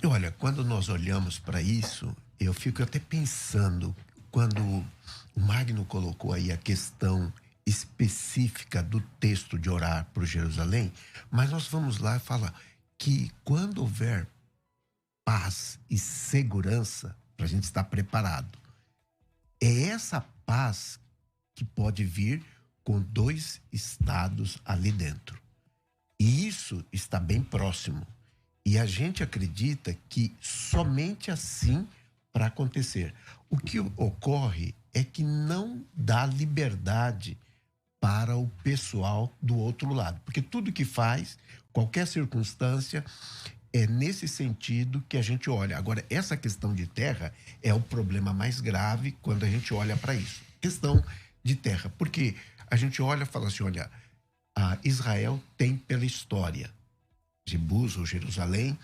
Olha, quando nós olhamos para isso, eu fico até pensando, quando o Magno colocou aí a questão específica do texto de orar por Jerusalém, mas nós vamos lá falar que quando houver paz e segurança, para a gente estar preparado, é essa paz que pode vir com 2 estados ali dentro. E isso está bem próximo. E a gente acredita que somente assim para acontecer. O que ocorre é que não dá liberdade para o pessoal do outro lado. Porque tudo que faz, qualquer circunstância, é nesse sentido que a gente olha. Agora, essa questão de terra é o problema mais grave quando a gente olha para isso. Questão de terra. Porque a gente olha e fala assim, olha... Israel tem pela história, Jebus ou Jerusalém,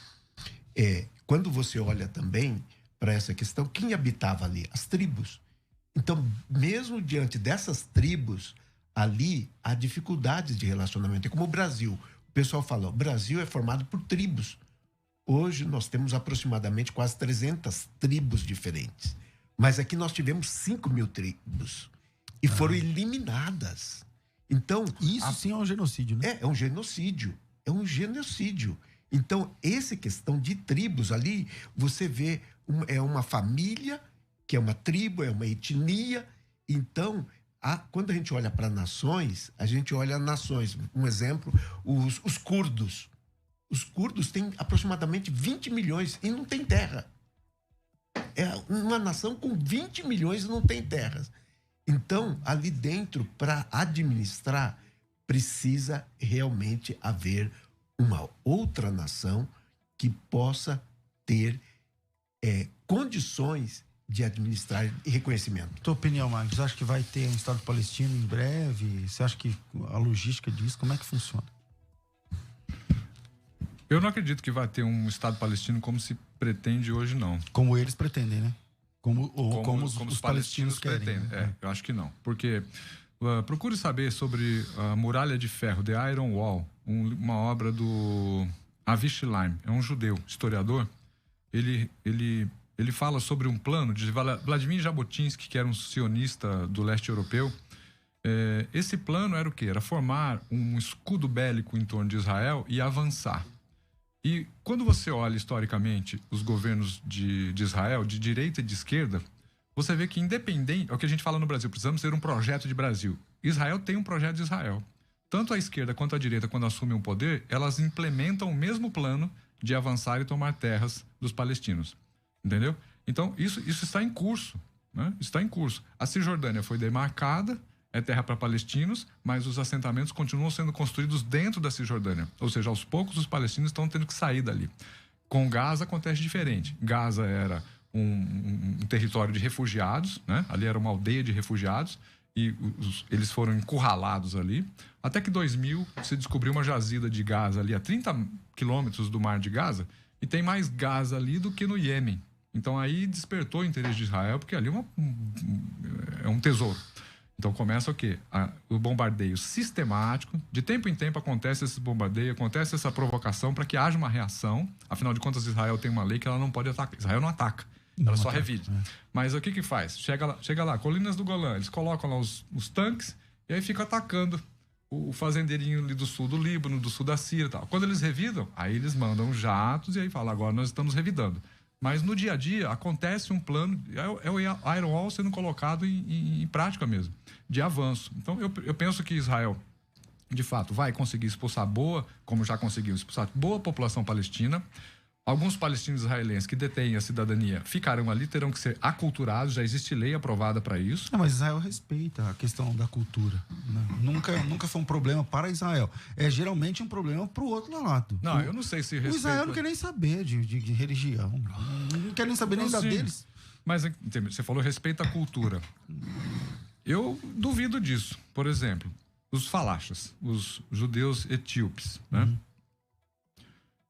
quando você olha também para essa questão, quem habitava ali? As tribos. Então, mesmo diante dessas tribos, ali há dificuldades de relacionamento. É como o Brasil. O pessoal fala, o Brasil é formado por tribos. Hoje nós temos aproximadamente quase 300 tribos diferentes. Mas aqui nós tivemos 5.000 tribos e foram eliminadas. Então, isso sim é um genocídio, né? É um genocídio. É um genocídio. Então, essa questão de tribos ali, você vê, é uma família, que é uma tribo, é uma etnia. Então, quando a gente olha para nações, a gente olha nações. Um exemplo, os curdos. Os curdos têm aproximadamente 20 milhões e não tem terra. É uma nação com 20 milhões e não tem terras. Então, ali dentro, para administrar, precisa realmente haver uma outra nação que possa ter condições de administrar e reconhecimento. Tua opinião, Marcos? Você acha que vai ter um Estado palestino em breve? Você acha que a logística disso, como é que funciona? Eu não acredito que vai ter um Estado palestino como se pretende hoje, não. Como eles pretendem, né? Como os palestinos querem. Pretendem. Eu acho que não. Porque procure saber sobre a Muralha de Ferro, The Iron Wall, uma obra do Avi Shlaim, é um judeu, historiador. Ele fala sobre um plano de Vladimir Jabotinsky, que era um sionista do leste europeu. Esse plano era o quê? Era formar um escudo bélico em torno de Israel e avançar. E quando você olha historicamente os governos de Israel, de direita e de esquerda, você vê que independente, é o que a gente fala no Brasil, precisamos ter um projeto de Brasil. Israel tem um projeto de Israel. Tanto a esquerda quanto a direita, quando assumem o poder, elas implementam o mesmo plano de avançar e tomar terras dos palestinos. Entendeu? Então, isso está em curso, né? Está em curso. A Cisjordânia foi demarcada, é terra para palestinos, mas os assentamentos continuam sendo construídos dentro da Cisjordânia. Ou seja, aos poucos os palestinos estão tendo que sair dali. Com Gaza acontece diferente. Gaza era um território de refugiados, né? Ali era uma aldeia de refugiados e eles foram encurralados ali. Até que em 2000 se descobriu uma jazida de gás ali a 30 quilômetros do mar de Gaza e tem mais gás ali do que no Iêmen. Então aí despertou o interesse de Israel, porque ali é um tesouro. Então começa o quê? O bombardeio sistemático. De tempo em tempo acontece esse bombardeio, acontece essa provocação para que haja uma reação. Afinal de contas, Israel tem uma lei que ela não pode atacar. Israel não ataca, ela só revide. Mas o que faz? Chega lá, colinas do Golã, eles colocam lá os tanques e aí fica atacando o fazendeirinho ali do sul do Líbano, do sul da Síria e tal. Quando eles revidam, aí eles mandam jatos e aí fala, agora nós estamos revidando. Mas no dia a dia acontece um plano, é o Iron Wall sendo colocado em prática mesmo, de avanço. Então eu penso que Israel, de fato, vai conseguir expulsar como já conseguiu expulsar boa população palestina. Alguns palestinos israelenses que detêm a cidadania ficarão ali, terão que ser aculturados, já existe lei aprovada para isso. Mas Israel respeita a questão da cultura, né? Nunca foi um problema para Israel. É geralmente um problema para o outro lado. Não, eu não sei se respeita... O Israel não quer nem saber de religião. Não quer nem saber nem da deles. Mas você falou respeito à cultura. Eu duvido disso. Por exemplo, os falachas, os judeus etíopes, né?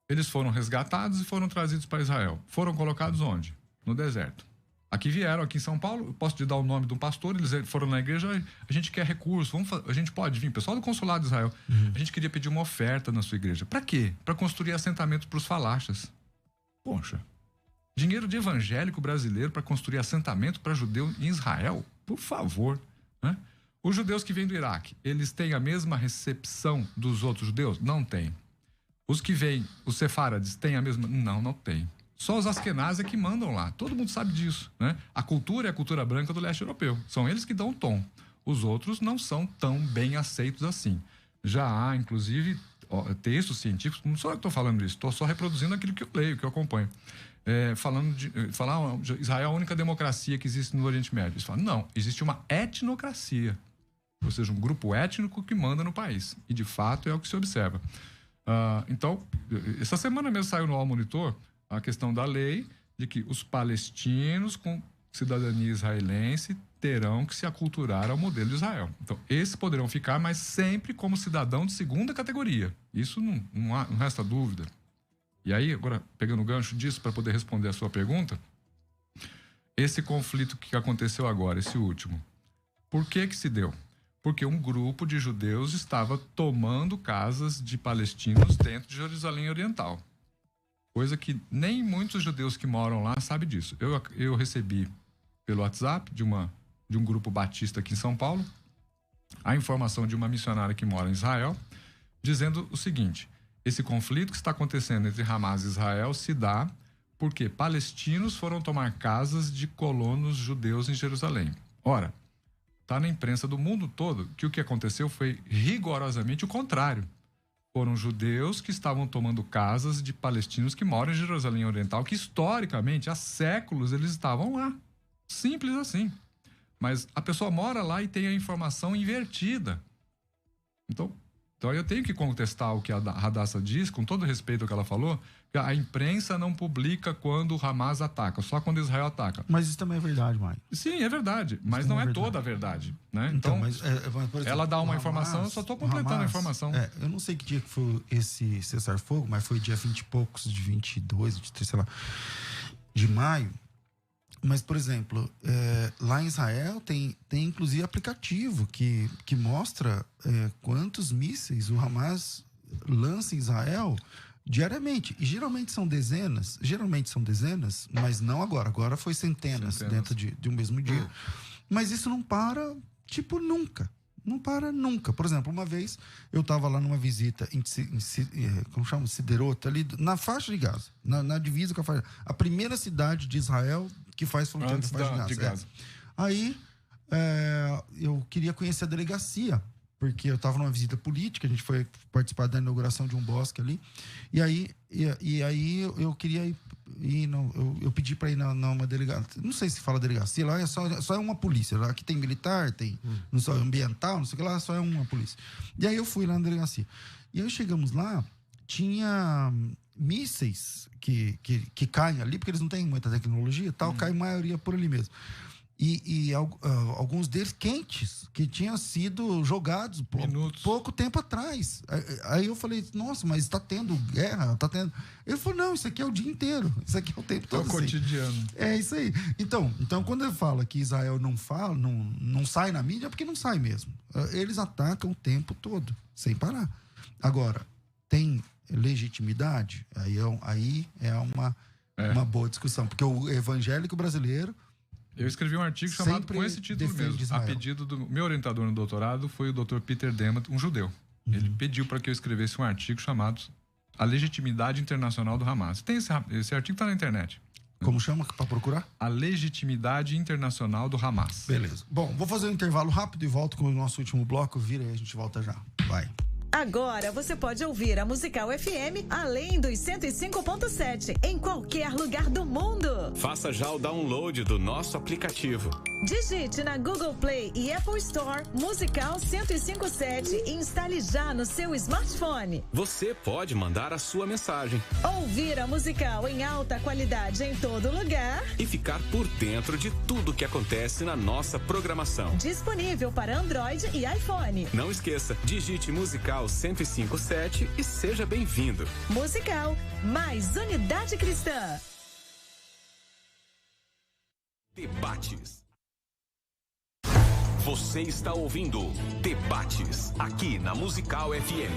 Eles foram resgatados e foram trazidos para Israel. Foram colocados onde? No deserto. Aqui em São Paulo, eu posso te dar o nome de um pastor, eles foram na igreja, a gente quer recurso, a gente pode vir, pessoal do consulado de Israel, a gente queria pedir uma oferta na sua igreja. Para quê? Para construir assentamento para os falachas. Poxa, dinheiro de evangélico brasileiro para construir assentamento para judeu em Israel? Por favor, né? Os judeus que vêm do Iraque, eles têm a mesma recepção dos outros judeus? Não tem. Os que vêm, os sefárades, têm a mesma? Não tem. Só os askenazes é que mandam lá. Todo mundo sabe disso, né? A cultura é a cultura branca do leste europeu. São eles que dão o tom. Os outros não são tão bem aceitos assim. Já há, inclusive, textos científicos, não sou eu que estou falando isso, estou só reproduzindo aquilo que eu leio, que eu acompanho. Israel é a única democracia que existe no Oriente Médio. Eles falam, não, existe uma etnocracia. Ou seja, um grupo étnico que manda no país. E, de fato, é o que se observa. Então, essa semana mesmo saiu no All Monitor a questão da lei de que os palestinos com cidadania israelense terão que se aculturar ao modelo de Israel. Então, esses poderão ficar, mas sempre como cidadão de segunda categoria. Isso não resta dúvida. E aí, agora, pegando o gancho disso para poder responder a sua pergunta, esse conflito que aconteceu agora, esse último, por que se deu? Porque um grupo de judeus estava tomando casas de palestinos dentro de Jerusalém Oriental. Coisa que nem muitos judeus que moram lá sabem disso. Eu recebi pelo WhatsApp de um grupo batista aqui em São Paulo a informação de uma missionária que mora em Israel, dizendo o seguinte: esse conflito que está acontecendo entre Hamas e Israel se dá porque palestinos foram tomar casas de colonos judeus em Jerusalém. Ora, está na imprensa do mundo todo que o que aconteceu foi rigorosamente o contrário. Foram judeus que estavam tomando casas de palestinos que moram em Jerusalém Oriental, que historicamente, há séculos, eles estavam lá. Simples assim. Mas a pessoa mora lá e tem a informação invertida. Então eu tenho que contestar o que a Hadassah diz, com todo respeito ao que ela falou, que a imprensa não publica quando o Hamas ataca, só quando Israel ataca. Mas isso também é verdade, Maio. Sim, é verdade, mas não é toda a verdade, né? Então mas, por exemplo, ela dá uma informação, eu só estou completando a informação. Eu não sei que dia que foi esse cessar-fogo, mas foi dia 20 e poucos, de 22, 23, sei lá, de maio. Mas, por exemplo, lá em Israel tem inclusive aplicativo que mostra quantos mísseis o Hamas lança em Israel diariamente. E geralmente são dezenas, mas não agora. Agora foi centenas. Dentro de um mesmo dia. Mas isso não para, nunca. Não para nunca. Por exemplo, uma vez eu estava lá numa visita como chama? Siderot, ali na faixa de Gaza, na divisa com a faixa. A primeira cidade de Israel que faz fronteira com a faixa de Gaza. Aí eu queria conhecer a delegacia, porque eu estava numa visita política, a gente foi participar da inauguração de um bosque ali. E aí eu queria ir. Eu pedi para ir numa delegacia, não sei se fala delegacia, lá só é uma polícia. Lá aqui tem militar, tem não só ambiental, não sei o que lá, só é uma polícia. E aí eu fui lá na delegacia. E aí chegamos lá, tinha mísseis que caem ali, porque eles não têm muita tecnologia e tal, cai a maioria por ali mesmo. E alguns deles quentes, que tinham sido jogados pouco tempo atrás. Aí eu falei, nossa, mas tá tendo guerra, tá tendo... Ele falou, não, isso aqui é o dia inteiro, isso aqui é o tempo todo. É o cotidiano. É isso aí. Então quando ele fala que Israel não sai na mídia, é porque não sai mesmo. Eles atacam o tempo todo, sem parar. Agora, tem legitimidade? Aí é uma boa discussão, porque o evangélico brasileiro... Eu escrevi um artigo chamado com esse título mesmo. Israel. A pedido do meu orientador no doutorado foi o Dr. Peter Demat, um judeu. Ele pediu para que eu escrevesse um artigo chamado A Legitimidade Internacional do Hamas. Tem esse artigo está na internet. Como chama para procurar? A Legitimidade Internacional do Hamas. Beleza. Bom, vou fazer um intervalo rápido e volto com o nosso último bloco. Vira aí, a gente volta já. Vai. Agora você pode ouvir a Musical FM além dos 105.7 em qualquer lugar do mundo. Faça já o download do nosso aplicativo. Digite na Google Play e Apple Store Musical 105.7 e instale já no seu smartphone. Você pode mandar a sua mensagem. Ouvir a Musical em alta qualidade em todo lugar. E ficar por dentro de tudo que acontece na nossa programação. Disponível para Android e iPhone. Não esqueça, digite Musical 105.7 e seja bem-vindo. Musical, mais unidade cristã. Debates. Você está ouvindo Debates, aqui na Musical FM.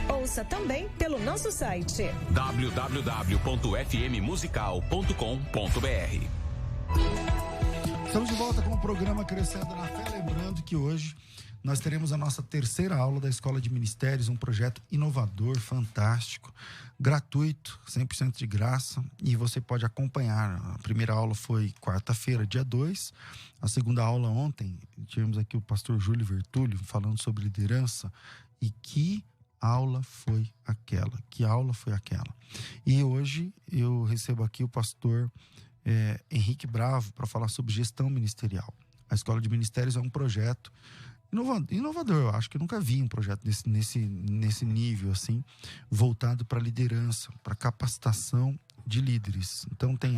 Ouça também pelo nosso site www.fmmusical.com.br. Estamos de volta com o programa Crescendo na Fé. Lembrando que hoje nós teremos a nossa terceira aula da Escola de Ministérios, um projeto inovador, fantástico, gratuito, 100% de graça, e você pode acompanhar. A primeira aula foi quarta-feira, dia 2, a segunda aula ontem, tivemos aqui o pastor Júlio Vertúlio falando sobre liderança, e que aula foi aquela? E hoje eu recebo aqui o pastor Henrique Bravo para falar sobre gestão ministerial. A Escola de Ministérios é um projeto inovador. Eu acho que eu nunca vi um projeto nesse nível assim, voltado para liderança, para capacitação de líderes. Então tem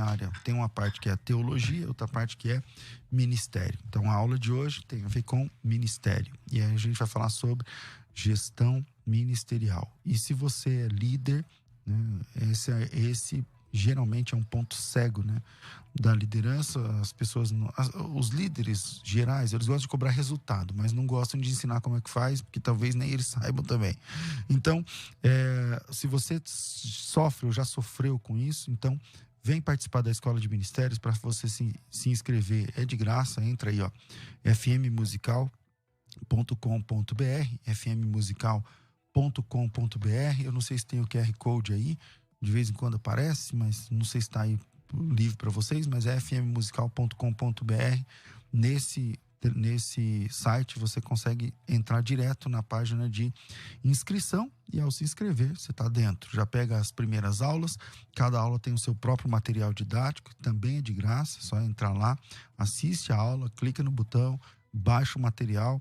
uma parte que é teologia, outra parte que é ministério. Então a aula de hoje tem a ver com ministério. E aí a gente vai falar sobre gestão ministerial. E se você é líder, né, esse geralmente é um ponto cego, né, da liderança. As pessoas, os líderes gerais, eles gostam de cobrar resultado, mas não gostam de ensinar como é que faz, porque talvez nem eles saibam também. Então, se você sofre ou já sofreu com isso, então vem participar da Escola de Ministérios. Para você se inscrever, é de graça. Entra aí, ó, fmmusical.com.br, fmmusical.com.br. Eu não sei se tem o QR Code aí, de vez em quando aparece, mas não sei se está aí livre para vocês, mas é fmmusical.com.br. Nesse site você consegue entrar direto na página de inscrição, e ao se inscrever você está dentro. Já pega as primeiras aulas, cada aula tem o seu próprio material didático, também é de graça, é só entrar lá, assiste a aula, clica no botão, baixa o material.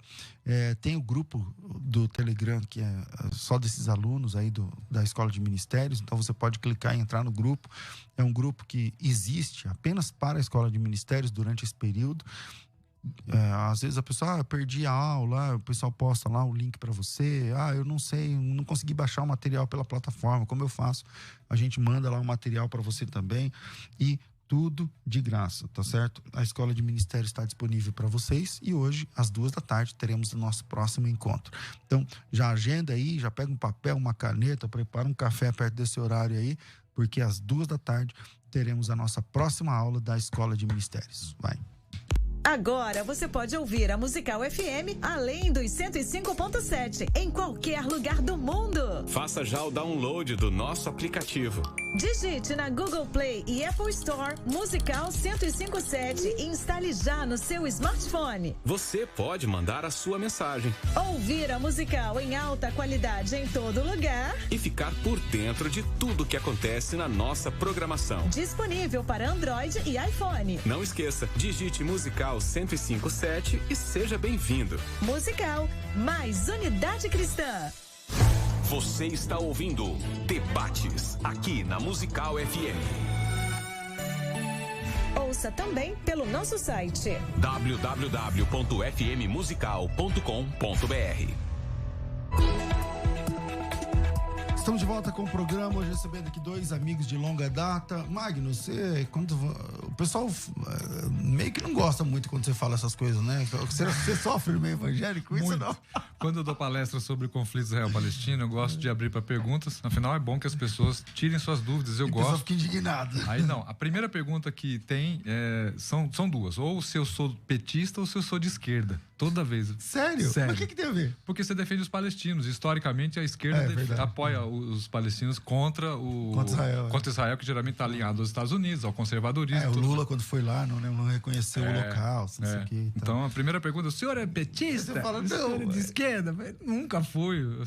Tem o grupo do Telegram, que é só desses alunos aí da Escola de Ministérios, então você pode clicar e entrar no grupo. É um grupo que existe apenas para a Escola de Ministérios durante esse período. Às vezes a pessoa, perdi a aula, o pessoal posta lá o link para você. Eu não sei, não consegui baixar o material pela plataforma, como eu faço? A gente manda lá o material para você também, e tudo de graça, tá certo? A Escola de Ministérios está disponível para vocês, e hoje, às 14h, teremos o nosso próximo encontro. Então, já agenda aí, já pega um papel, uma caneta, prepara um café perto desse horário aí, porque às 14h teremos a nossa próxima aula da Escola de Ministérios. Vai! Agora você pode ouvir a Musical FM além dos 105.7 em qualquer lugar do mundo. Faça já o download do nosso aplicativo. Digite na Google Play e Apple Store Musical 105.7 e instale já no seu smartphone. Você pode mandar a sua mensagem. Ouvir a Musical em alta qualidade em todo lugar. E ficar por dentro de tudo que acontece na nossa programação. Disponível para Android e iPhone. Não esqueça, digite Musical 105.7 e seja bem-vindo. Musical, mais unidade cristã. Você está ouvindo Debates aqui na Musical FM. Ouça também pelo nosso site www.fmmusical.com.br. Estamos de volta com o programa, hoje recebendo aqui dois amigos de longa data. Magno, o pessoal meio que não gosta muito quando você fala essas coisas, né? Você sofre no meio evangélico, isso Muito. não? Quando eu dou palestra sobre o conflito Israel-Palestina, eu gosto de abrir para perguntas. Afinal, é bom que as pessoas tirem suas dúvidas. Eu O gosto. pessoal fica indignado. Aí não, a primeira pergunta que tem são duas. Ou se eu sou petista ou se eu sou de esquerda. Toda vez. Sério? Sério. Mas o que tem a ver? Porque você defende os palestinos. Historicamente, a esquerda verdade. apoia os palestinos contra Israel, que geralmente está alinhado aos Estados Unidos, ao conservadorismo. O tudo Lula, mais. quando foi lá, não reconheceu o Holocausto, não sei o que. Então, a primeira pergunta, o senhor é petista? Você fala, O senhor não, é de esquerda? Nunca fui. Eu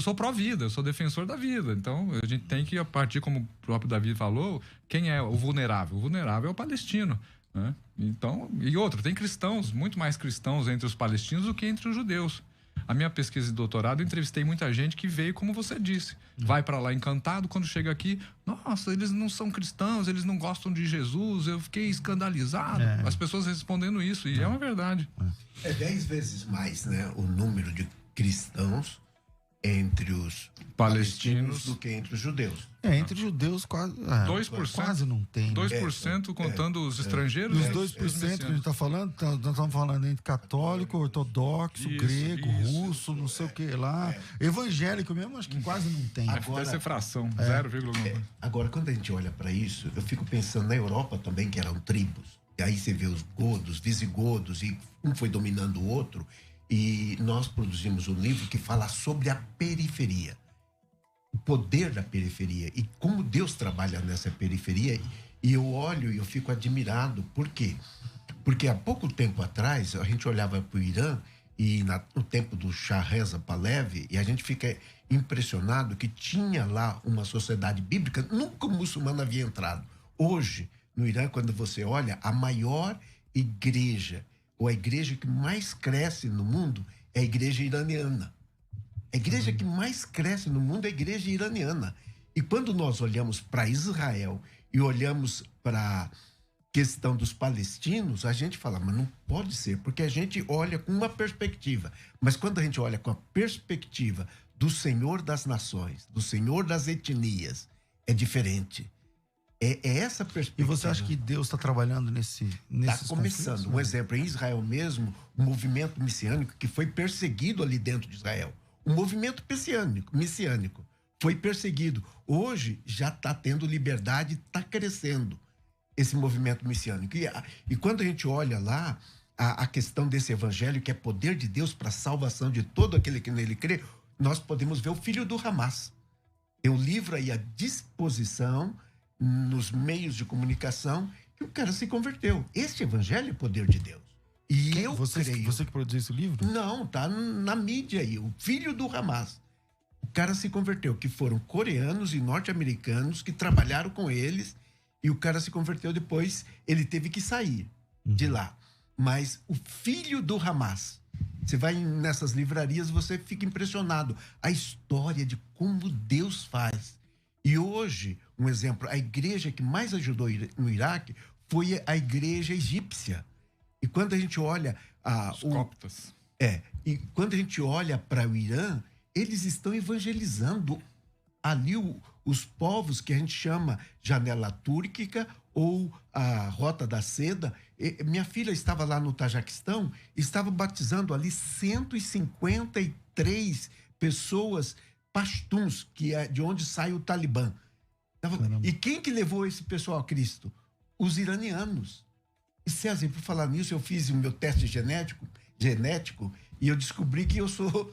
sou pró-vida, eu sou defensor da vida. Então, a gente tem que partir, como o próprio Davi falou, quem é o vulnerável? O vulnerável é o palestino. Né? Então, e outro, tem cristãos, muito mais cristãos entre os palestinos do que entre os judeus. A minha pesquisa de doutorado, eu entrevistei muita gente que veio, como você disse, vai para lá encantado, quando chega aqui, nossa, eles não são cristãos, eles não gostam de Jesus, eu fiquei escandalizado. As pessoas respondendo isso, e é uma verdade. É 10 vezes mais, né, o número de cristãos entre os palestinos do que entre os judeus. Entre os judeus quase... 2%, quase não tem. 2% contando os estrangeiros. E os 2% que a gente está falando, nós estamos falando entre católico, ortodoxo, grego, russo, não sei o que lá. Evangélico mesmo, acho que quase não tem. Deve ser fração, 0,1. Agora, quando a gente olha para isso, eu fico pensando na Europa também, que eram tribos. E aí você vê os godos, visigodos, e um foi dominando o outro. E nós produzimos um livro que fala sobre a periferia. O poder da periferia e como Deus trabalha nessa periferia. E eu olho e eu fico admirado. Por quê? Porque há pouco tempo atrás, a gente olhava para o Irã e no tempo do Shah Reza Pahlavi, e a gente fica impressionado que tinha lá uma sociedade bíblica, nunca o muçulmano havia entrado. Hoje, no Irã, quando você olha, a maior igreja, ou a igreja que mais cresce no mundo, é a igreja iraniana. A igreja que mais cresce no mundo é a igreja iraniana. E quando nós olhamos para Israel e olhamos para a questão dos palestinos, a gente fala, mas não pode ser, porque a gente olha com uma perspectiva. Mas quando a gente olha com a perspectiva do Senhor das nações, do Senhor das etnias, é diferente. É essa perspectiva. E você acha que Deus está trabalhando nesses conflitos? Está começando. Um exemplo, em Israel mesmo, o movimento messiânico que foi perseguido ali dentro de Israel. O movimento messiânico foi perseguido. Hoje já está tendo liberdade, está crescendo esse movimento messiânico. E quando a gente olha lá, a questão desse evangelho, que é poder de Deus para a salvação de todo aquele que nele crê, nós podemos ver o filho do Hamas. Tem um livro aí à disposição nos meios de comunicação, que o cara se converteu. Esse evangelho é poder de Deus. E creio... Você que produziu esse livro? Não, tá na mídia aí. O filho do Hamas. O cara se converteu, que foram coreanos e norte-americanos que trabalharam com eles, e o cara se converteu depois, ele teve que sair de lá. Mas o filho do Hamas, você vai nessas livrarias, você fica impressionado. A história de como Deus faz. E hoje, um exemplo, a igreja que mais ajudou no Iraque foi a igreja egípcia. E quando a gente olha... Os coptas. E quando a gente olha para o Irã, eles estão evangelizando ali os povos que a gente chama janela túrquica ou a Rota da Seda. Minha filha estava lá no Tajiquistão, estava batizando ali 153 pessoas pastuns, que é de onde sai o Talibã. E quem que levou esse pessoal a Cristo? Os iranianos. E César, por falar nisso, eu fiz o meu teste genético e eu descobri que eu sou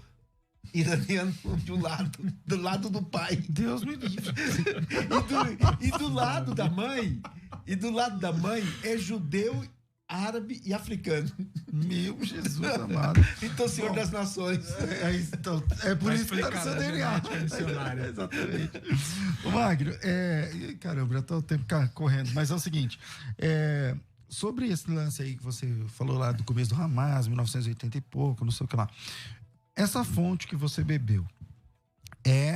iraniano do lado do pai. Deus me livre. E do lado da mãe é judeu, árabe e africano. Meu Jesus amado. Então, Senhor das Nações. É por isso que está no seu DNA. Exatamente. Ô, Magno, caramba, já está o tempo correndo, mas é o seguinte, sobre esse lance aí que você falou lá do começo do Hamas, 1980 e pouco, não sei o que lá. Essa fonte que você bebeu é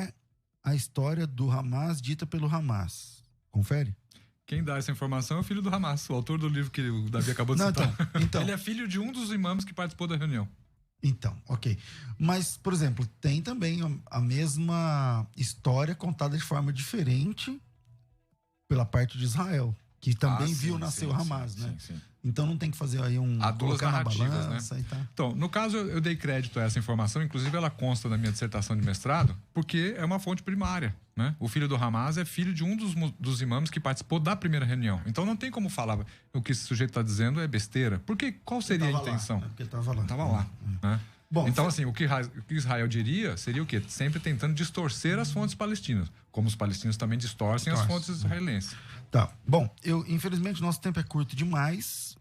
história do Hamas dita pelo Hamas. Confere? Quem dá essa informação é o filho do Hamas, o autor do livro que o Davi acabou de citar. Então. Ele é filho de um dos imãs que participou da reunião. Então, ok. Mas, por exemplo, tem também a mesma história contada de forma diferente pela parte de Israel, que também viu nascer o Hamas, né? Sim. Então não tem que fazer aí Há duas narrativas, na balança, né? E tá. Então, no caso, eu dei crédito a essa informação, inclusive ela consta na minha dissertação de mestrado, porque é uma fonte primária, né? O filho do Hamas é filho de um dos imãs que participou da primeira reunião. Então não tem como falar o que esse sujeito está dizendo é besteira. Porque qual seria a intenção? Porque estava lá. Estava lá, né? Bom, então, assim, o que Israel diria seria o quê? Sempre tentando distorcer as fontes palestinas, como os palestinos também distorcem as fontes israelenses. Tá. Bom, infelizmente nosso tempo é curto demais.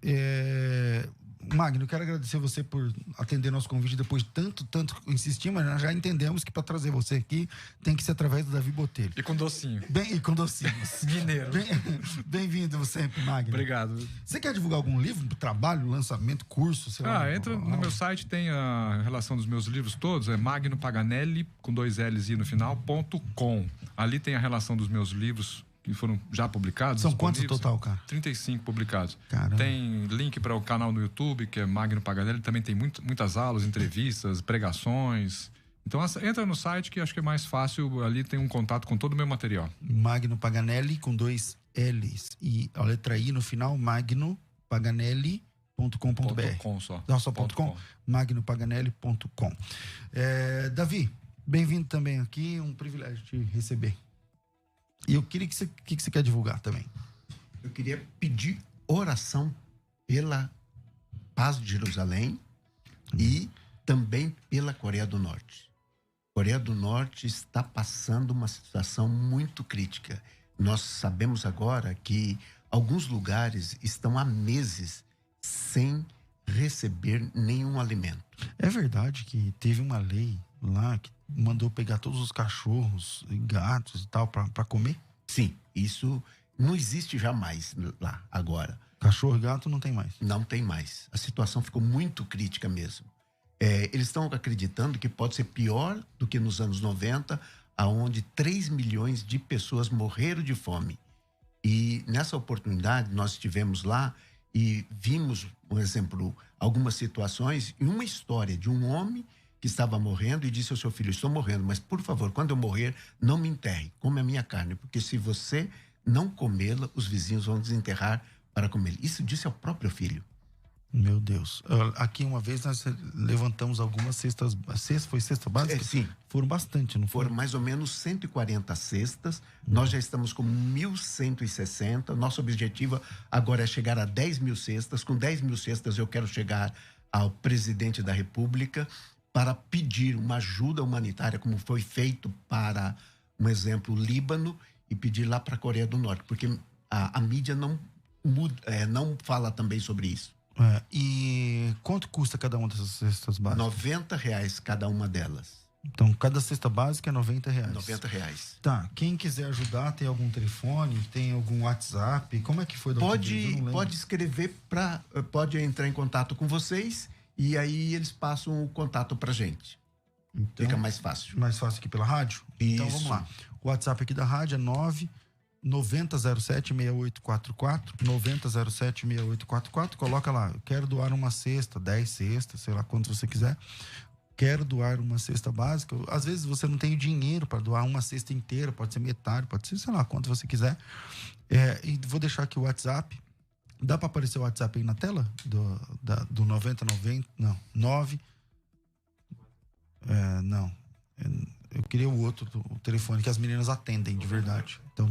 Magno, eu quero agradecer você por atender nosso convite depois de tanto insistir, mas nós já entendemos que para trazer você aqui tem que ser através do Davi Botelho. E com docinho. E com docinhos. Mineiro. Bem-vindo sempre, Magno. Obrigado. Você quer divulgar algum livro, trabalho, lançamento, curso? Sei lá, entra no meu site, tem a relação dos meus livros todos, é magnopaganelli, com 2 L's e no final, .com. Ali tem a relação dos meus livros que foram já publicados. São quantos total, cara? 35 publicados. Caramba. Tem link para o canal no YouTube, que é Magno Paganelli. Também tem muitas aulas, entrevistas, pregações. Então entra no site que acho que é mais fácil. Ali tem um contato com todo o meu material. Magno Paganelli com 2 L's e a letra I no final, magnopaganelli.com.br. .com só. Não, só .com? magnopaganelli.com. Davi, bem-vindo também aqui. Um privilégio te receber. E eu queria que você quer divulgar também. Eu queria pedir oração pela paz de Jerusalém e também pela Coreia do Norte. A Coreia do Norte está passando uma situação muito crítica. Nós sabemos agora que alguns lugares estão há meses sem receber nenhum alimento. É verdade que teve uma lei lá que mandou pegar todos os cachorros e gatos e tal para comer? Sim, isso não existe jamais lá agora. Cachorro e gato não tem mais? Não tem mais. A situação ficou muito crítica mesmo. Eles estão acreditando que pode ser pior do que nos anos 90, onde 3 milhões de pessoas morreram de fome. E nessa oportunidade nós estivemos lá e vimos, por exemplo, algumas situações e uma história de um homem que estava morrendo e disse ao seu filho: estou morrendo, mas por favor, quando eu morrer, não me enterre, come a minha carne, porque se você não comê-la, os vizinhos vão desenterrar para comer. Isso disse ao próprio filho. Meu Deus. Aqui uma vez nós levantamos algumas cestas. Foi cesta básica? Sim. Foram bastante, não foram? Foram mais ou menos 140 cestas. Nós já estamos com 1.160. Nosso objetivo agora é chegar a 10 mil cestas. Com 10 mil cestas eu quero chegar ao presidente da República para pedir uma ajuda humanitária, como foi feito para, um exemplo, o Líbano, e pedir lá para a Coreia do Norte, porque a mídia não fala também sobre isso. E quanto custa cada uma dessas cestas básicas? R$90 cada uma delas. Então, cada cesta básica é R$90. R$90. Tá, quem quiser ajudar, tem algum telefone, tem algum WhatsApp? Como é que foi? Pode escrever, pode entrar em contato com vocês e aí eles passam o contato pra gente. Então, fica mais fácil. Mais fácil aqui pela rádio? Isso. Então, vamos lá. O WhatsApp aqui da rádio é 9007-6844, 9007-6844. Coloca lá, eu quero doar uma cesta, 10 cestas, sei lá quanto você quiser. Quero doar uma cesta básica. Às vezes você não tem dinheiro para doar uma cesta inteira, pode ser metade, pode ser, sei lá, quanto você quiser. E vou deixar aqui o WhatsApp. Dá para aparecer o WhatsApp aí na tela? Do 9090? Não, 9. Não. Eu queria o outro, o telefone que as meninas atendem de verdade. Então,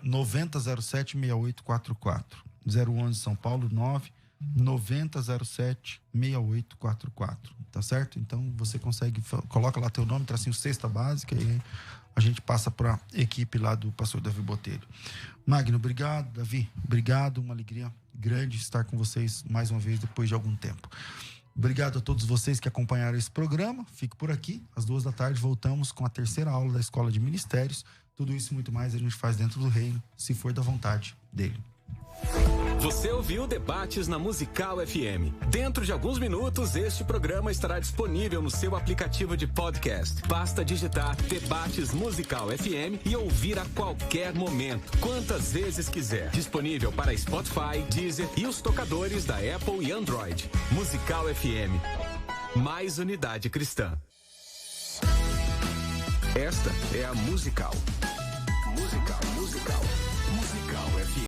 9007-6844. 011 São Paulo, 9007-6844. Tá certo? Então, você consegue, coloca lá teu nome, tracinho cesta básica e a gente passa para a equipe lá do pastor Davi Botelho. Magno, obrigado. Davi, obrigado. Uma alegria grande estar com vocês mais uma vez depois de algum tempo. Obrigado a todos vocês que acompanharam esse programa. Fico por aqui. Às 14h voltamos com a terceira aula da Escola de Ministérios. Tudo isso e muito mais a gente faz dentro do reino, se for da vontade dele. Você ouviu Debates na Musical FM. Dentro de alguns minutos, este programa estará disponível no seu aplicativo de podcast. Basta digitar Debates Musical FM e ouvir a qualquer momento, quantas vezes quiser. Disponível para Spotify, Deezer e os tocadores da Apple e Android. Musical FM. Mais unidade cristã. Esta é a Musical.